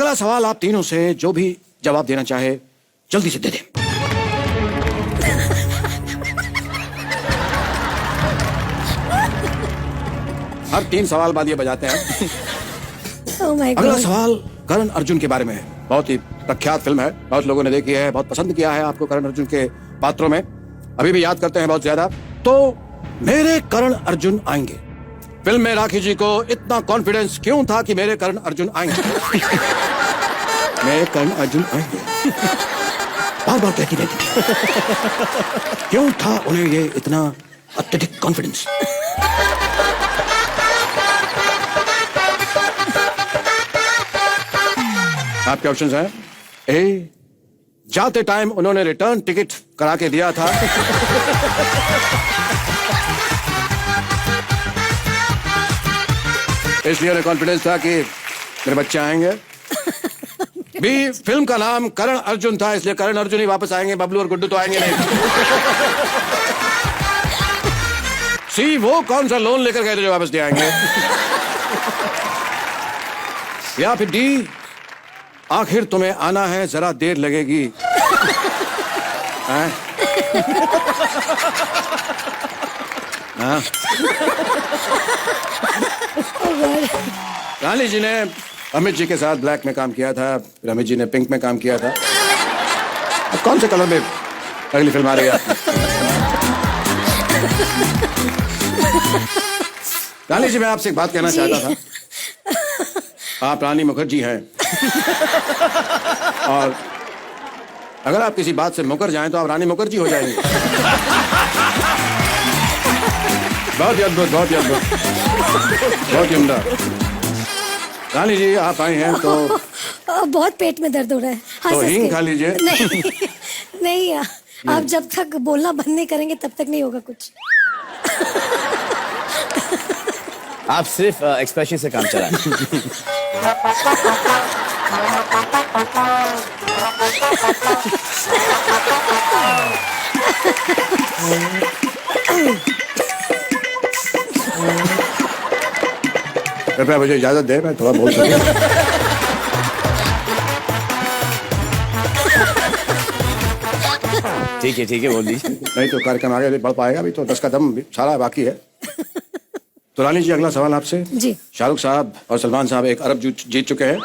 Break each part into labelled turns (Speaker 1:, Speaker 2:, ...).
Speaker 1: अगला सवाल आप तीनों से जो भी जवाब देना चाहे जल्दी से दे दें। हर 3 सवाल बाद ये बजाते हैं।
Speaker 2: Oh my God.
Speaker 1: अगला सवाल करण अर्जुन के बारे में है। बहुत ही प्रख्यात फिल्म है, बहुत लोगों ने देखी है, बहुत पसंद किया है आपको करण अर्जुन के पात्रों में, अभी भी याद करते हैं बहुत ज्यादा। तो मेरे करण अर्जुन आएंगे। फिल्म में राखी जी को इतना कॉन्फिडेंस क्यों था कि मेरे करण अर्जुन आएंगे? मेरे करण अर्जुन आएंगे बार बार कहती रहती। क्यों था उन्हें ये इतना अत्यधिक कॉन्फिडेंस? आपके ऑप्शंस हैं। ए, जाते टाइम उन्होंने रिटर्न टिकट करा के दिया था। इसलिए उन्हें कॉन्फिडेंस था कि मेरे बच्चे आएंगे। बी, फिल्म का नाम करण अर्जुन था, इसलिए करण अर्जुन ही वापस आएंगे, बबलू और गुड्डू तो आएंगे नहीं। सी, वो कौन सा लोन लेकर गए थे जो वापस दे आएंगे। या फिर डी, आखिर तुम्हें आना है, जरा देर लगेगी। रानी जी ने अमित जी के साथ ब्लैक में काम किया था, फिर अमित जी ने पिंक में काम किया था। अब कौन से कलर में अगली फिल्म आ रही है? रानी जी, मैं आपसे एक बात कहना चाहता था। आप रानी मुखर्जी हैं और अगर आप किसी बात से मुकर जाएं तो आप रानी मुखर्जी हो जाएंगे। बहुत ही अद्भुत, बहुत ही अद्भुत, बहुत ही उम्दा। रानी जी, आप आए हैं तो
Speaker 2: बहुत पेट में दर्द हो रहा है।
Speaker 1: तो हींग खा लीजिए।
Speaker 2: नहीं, नहीं, आप जब तक बोलना बंद नहीं करेंगे तब तक नहीं होगा कुछ।
Speaker 3: आप सिर्फ एक्सप्रेशन से काम चलाएं।
Speaker 1: कृपया मुझे इजाजत दे, मैं थोड़ा बोल सकूं।
Speaker 3: ठीक है, बोल दीजिए।
Speaker 1: नहीं तो कार्यक्रम आगे बढ़ पाएगा, अभी तो 10 का दम सारा बाकी है। तो रानी जी, अगला सवाल आपसे।
Speaker 2: जी।
Speaker 1: शाहरुख साहब और सलमान साहब 1 अरब जीत चुके हैं,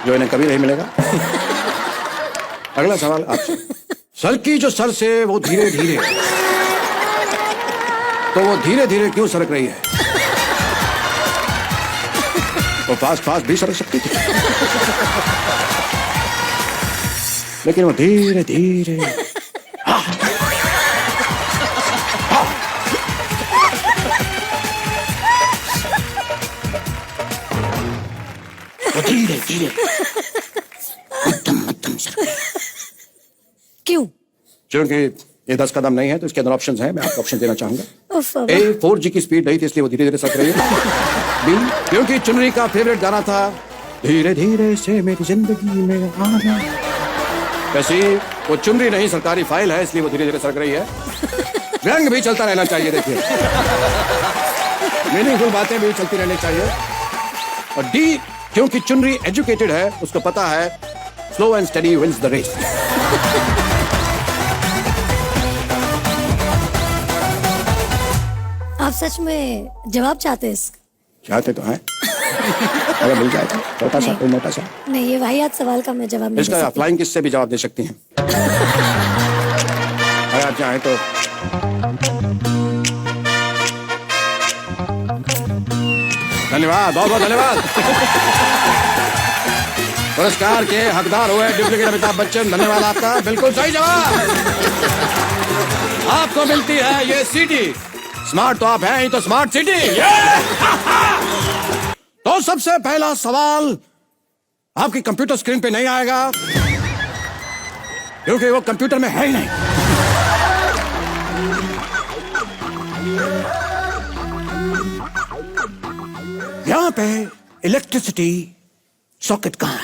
Speaker 1: जो इन्हें कभी नहीं मिलेगा। अगला सवाल आपसे। सर की जो सर से वो धीरे धीरे, तो वो धीरे धीरे क्यों सरक रही है? वो फास्ट फास्ट भी सरक सकती थी, लेकिन वो धीरे धीरे। वो धीरे धीरे मध्यम मध्यम सरक।
Speaker 2: क्यों?
Speaker 1: क्योंकि ये 10 कदम नहीं है, तो इसके अंदर ऑप्शंस हैं, मैं आपको ऑप्शन देना चाहूंगा।
Speaker 2: उफ,
Speaker 1: ए, 4G की स्पीड नहीं थी, इसलिए वो धीरे धीरे सरक रही है। बी, क्योंकि चुनरी का फेवरेट गाना था धीरे धीरे से मेरी जिंदगी में आना। वैसे वो चुनरी नहीं, सरकारी फाइल है, इसलिए वो धीरे धीरे सरक रही है। रंग भी चलता रहना चाहिए, देखिए, मीनिंगफुल बातें भी चलती रहनी चाहिए। और डी, क्योंकि चुनरी एजुकेटेड है, उसको पता है slow and steady wins the race.
Speaker 2: आप सच में जवाब चाहते हैं इसका?
Speaker 1: चाहते तो हैं, अगर मिल जाए तो छोटा सा, कोई मोटा सा।
Speaker 2: नहीं, ये वाहियात सवाल का मैं जवाब नहीं दे
Speaker 1: इसका
Speaker 2: सकती।
Speaker 1: फ्लाइंग किस से भी जवाब दे सकती हैं, अगर आप चाहें तो। धन्यवाद, बहुत बहुत धन्यवाद। पुरस्कार के हकदार हुए डुप्लीकेट अमिताभ बच्चन, धन्यवाद आपका। बिल्कुल सही जवाब। आपको मिलती है ये सीडी। स्मार्ट तो आप हैं ही, तो स्मार्ट सिटी। तो सबसे पहला सवाल आपकी कंप्यूटर स्क्रीन पे नहीं आएगा, क्योंकि वो कंप्यूटर में है ही नहीं। यहां पे इलेक्ट्रिसिटी सॉकेट कहां है?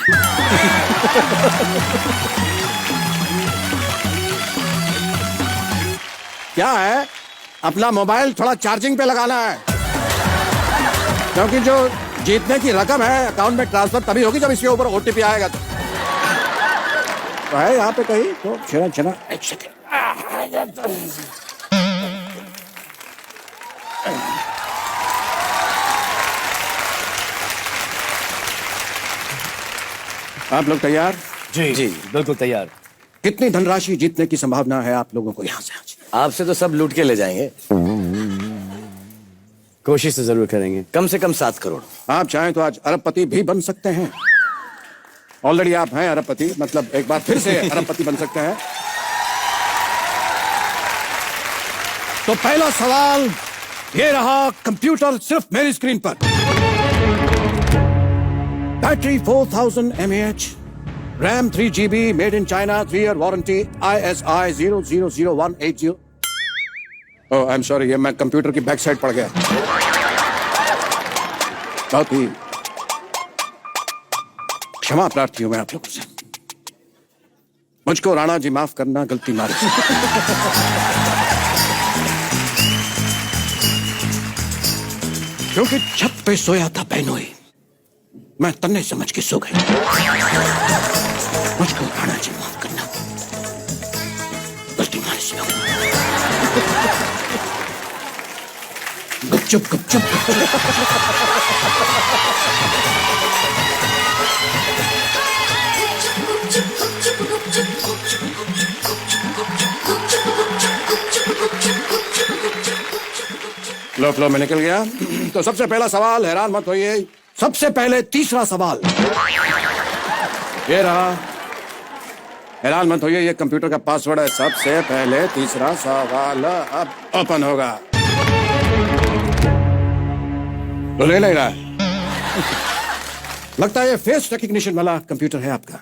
Speaker 1: क्या है, अपना मोबाइल थोड़ा चार्जिंग पे लगाना है, क्योंकि जो जीतने की रकम है, अकाउंट में ट्रांसफर तभी होगी जब इसके ऊपर ओटीपी आएगा तो है यहाँ पे कहीं तो छिना छिना। एक सेकेंड, आप लोग तैयार?
Speaker 3: जी जी बिल्कुल तैयार।
Speaker 1: कितनी धनराशि जीतने की संभावना है आप लोगों को यहाँ से आज?
Speaker 3: आपसे तो सब लूट के ले जाएंगे। कोशिश तो जरूर करेंगे, कम से कम 7 करोड़।
Speaker 1: आप चाहें तो आज अरबपति भी बन सकते हैं। ऑलरेडी आप हैं अरबपति, मतलब एक बार फिर से अरबपति बन सकते हैं। तो पहला सवाल ये रहा, कंप्यूटर सिर्फ मेरी स्क्रीन पर। Battery 4000 mAh, RAM 3 GB, made in China, 3 year warranty, ISI 000180। Oh I am sorry, ये मैं कंप्यूटर की बैक साइड पड़ गया। बहुत ही क्षमा प्रार्थी हूं मैं आप लोगों से। मुझको राणा जी माफ करना, गलती मारी। क्योंकि छत पे सोया था बहनोई, मैं तन्ने समझ के सो गई। मुझको राणा जी माफ करना, गलती मारी से। गुपचुप गुपचुप लो फ्लो में निकल गया। तो सबसे पहला सवाल, हैरान मत होइए, सबसे पहले तीसरा सवाल ये रहा। हैरान मत होइए, ये कंप्यूटर का पासवर्ड है। सबसे पहले तीसरा सवाल अब ओपन होगा। तो ले रहा है। लगता है ये फेस रिकग्निशन वाला कंप्यूटर है आपका।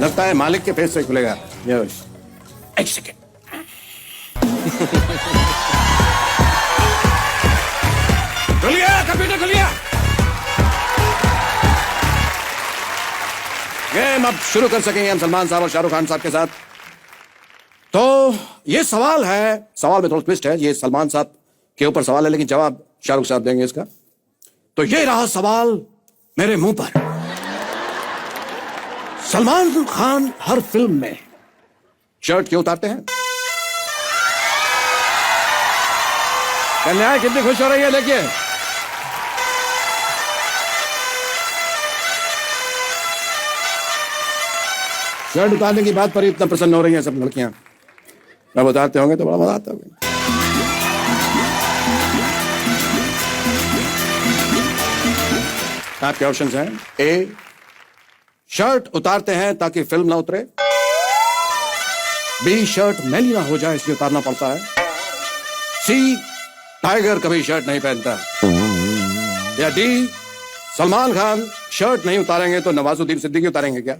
Speaker 1: लगता है मालिक के फेस से खुलेगा। एक सेकेंड, खुलिए कंप्यूटर, खुलिए। गेम अब शुरू कर सकेंगे हम सलमान साहब और शाहरुख खान साहब के साथ। तो ये सवाल है, सवाल में थोड़ा ट्विस्ट है। ये सलमान साहब के ऊपर सवाल है, लेकिन जवाब शाहरुख साहब देंगे इसका। तो ये रहा सवाल मेरे मुंह पर। सलमान खान हर फिल्म में शर्ट क्यों उतारते हैं? कन्या कितनी खुश हो रही है, देखिए। शर्ट उतारने की बात पर इतना प्रसन्न हो रही हैं सब लड़कियां। अब उतारते होंगे तो बड़ा मजा आता होगा। आपके ऑप्शंस हैं। ए, शर्ट उतारते हैं ताकि फिल्म ना उतरे। बी, शर्ट मैली ना हो जाए इसलिए उतारना पड़ता है। सी, टाइगर कभी शर्ट नहीं पहनता। या डी, सलमान खान शर्ट नहीं उतारेंगे तो नवाजुद्दीन सिद्दीकी उतारेंगे क्या?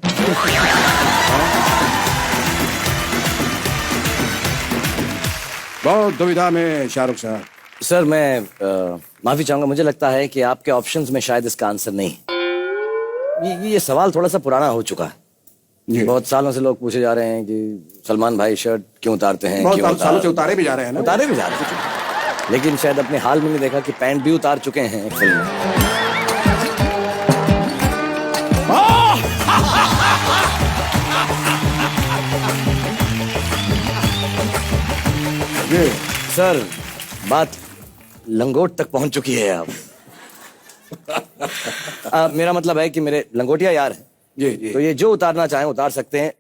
Speaker 1: बहुत दुविधा में शाहरुख साहब।
Speaker 3: सर मैं माफी चाहूंगा, मुझे लगता है कि आपके ऑप्शंस में शायद इसका आंसर नहीं। ये सवाल थोड़ा सा पुराना हो चुका है। बहुत सालों से लोग पूछे जा रहे हैं कि सलमान भाई शर्ट क्यों उतारते हैं।
Speaker 1: बहुत सालों से उतारे भी जा रहे हैं ना।
Speaker 3: उतारे भी जा रहे हैं, लेकिन शायद अपने हाल में नहीं देखा कि पैंट भी उतार चुके हैं एक फिल्म में। सर बात लंगोट तक पहुंच चुकी है अब। मेरा मतलब है कि मेरे लंगोटिया यार हैं।
Speaker 1: जी।
Speaker 3: तो ये जो उतारना चाहें उतार सकते हैं।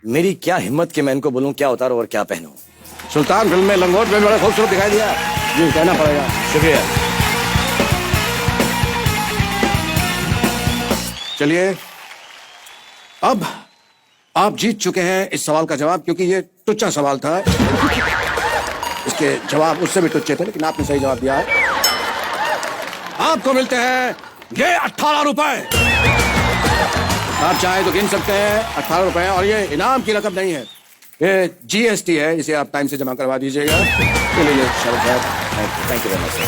Speaker 3: मेरी क्या हिम्मत कि मैं इनको बोलूं क्या उतारो और क्या पहनूं।
Speaker 1: सुल्तान फिल्म में लंगोट में बड़ा खूबसूरत दिखाई दिया। जी, कहना पड़ेगा।
Speaker 3: शुक्रिया।
Speaker 1: चलिए, अब आप जीत चुके हैं इस सवाल का जवाब, क्योंकि ये टुच्चा सवाल था। इसके जवाब उससे भी टुच्चे थे, लेकिन आपने सही जवाब दिया है। आपको मिलते हैं ये 18 रुपए। आप चाहे तो गिन सकते हैं 18 रुपए, और ये इनाम की रकम नहीं है, ये GST है। इसे आप टाइम से जमा करवा दीजिएगा। चलिए शाहरुख साहब,
Speaker 3: thank you very much sir.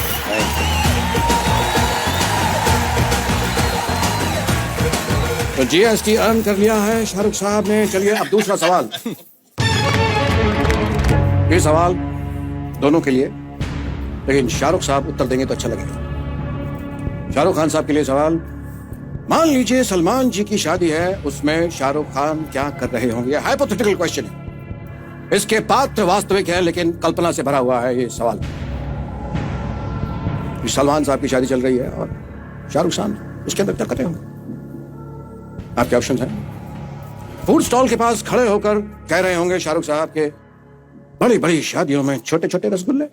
Speaker 1: तो जीएसटी अर्न कर लिया है शाहरुख साहब ने। चलिए अब दूसरा सवाल। ये सवाल दोनों के लिए, लेकिन शाहरुख साहब उत्तर देंगे तो अच्छा लगेगा। शाहरुख खान साहब के लिए सवाल। मान लीजिए सलमान जी की शादी है, उसमें शाहरुख खान क्या कर रहे होंगे? हाइपोथेटिकल क्वेश्चन है। इसके पात्र वास्तविक है लेकिन कल्पना से भरा हुआ है ये सवाल। सलमान साहब की शादी चल रही है और शाहरुख खान उसके अंदर क्या कर रहे होंगे? आपके ऑप्शन हैं। फूड स्टॉल के पास खड़े होकर कह रहे होंगे शाहरुख साहब के बड़ी बड़ी शादियों में छोटे छोटे रसगुल्ले।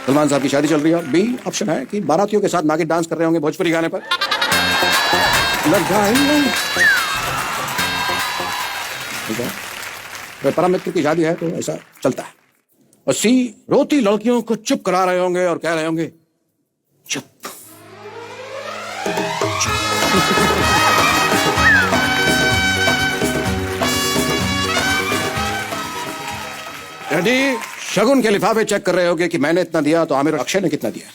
Speaker 1: सलमान साहब की शादी चल रही है। बी ऑप्शन है कि बारातियों के साथ नागिन डांस कर रहे होंगे भोजपुरी गाने पर। परम मित्र की शादी है तो ऐसा चलता है। और सी रोती लड़कियों को चुप करा रहे होंगे और कह रहे होंगे चुप। रेडी? शगुन के लिफाफे चेक कर रहे होंगे कि मैंने इतना दिया तो आमिर अक्षय ने कितना दिया।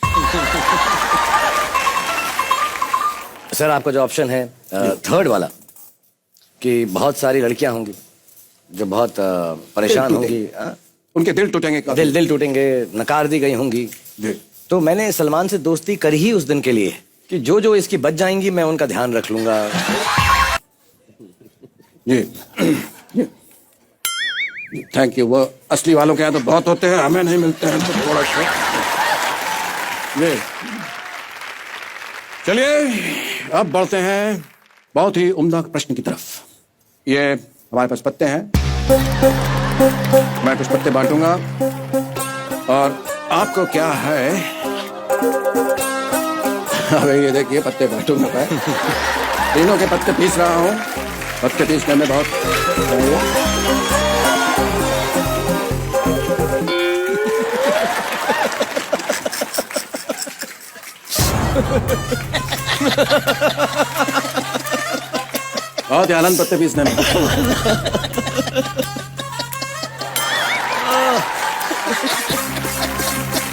Speaker 3: सर आपका जो ऑप्शन है थर्ड वाला, कि बहुत सारी लड़कियां होंगी जो बहुत परेशान होंगी,
Speaker 1: उनके दिल टूटेंगे।
Speaker 3: दिल टूटेंगे, नकार दी गई होंगी। तो मैंने सलमान से दोस्ती करी ही उस दिन के लिए कि जो जो इसकी बच जाएंगी मैं उनका ध्यान रख लूंगा।
Speaker 1: ये थैंक यू। वो असली वालों के यहाँ तो बहुत होते हैं, हमें नहीं मिलते हैं तो थोड़ा सा। ये चलिए अब बढ़ते हैं बहुत ही उम्दा प्रश्न की तरफ। ये हमारे पास पत्ते हैं, मैं कुछ पत्ते बांटूंगा और आपको क्या है, अबे ये देखिए पत्ते बांटूंगा मैं। तीनों के पत्ते पीस रहा हूँ। पत्ते पीसने में बहुत बहुत ही आनंद पत्ते पीसने में।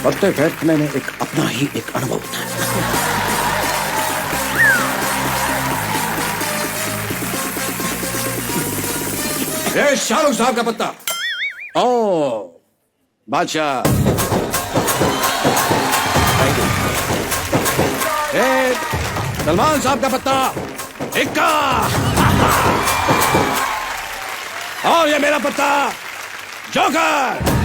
Speaker 1: पत्ते फेंकने में एक अपना ही एक अनुभव होता है। ये शाहरुख साहब का पत्ता। ओ बादशाह, सलमान साहब का पत्ता इक्का। और ये मेरा पत्ता जोकर।